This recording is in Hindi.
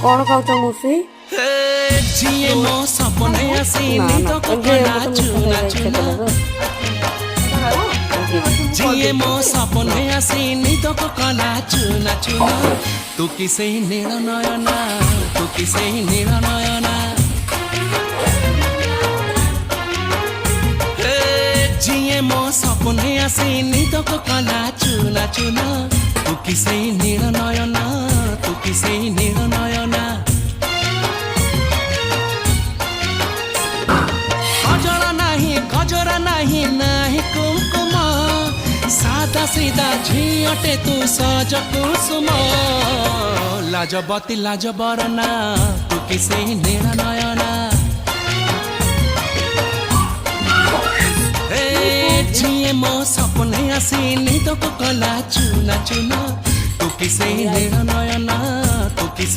कौन खाऊच मुसी जिए मो सपने आसीनी तो कला चुना चुना जिए मो सपने आसीनी तो कला चुना चुना तू किसे नील नयना तू किसे नील नयना जिए मो सपने आसीनी तो कला चुना चुना तू किसे नील नयना तू किसे नील नयना गजरा नहीं नाही कुमकुम सादा सीधा झीटे तू सज कुसुम लाजबती लाज बरना तू किसे नील नयना जिए मो सपने आसीनी तो कला चुना चुना तू किसे नील नयना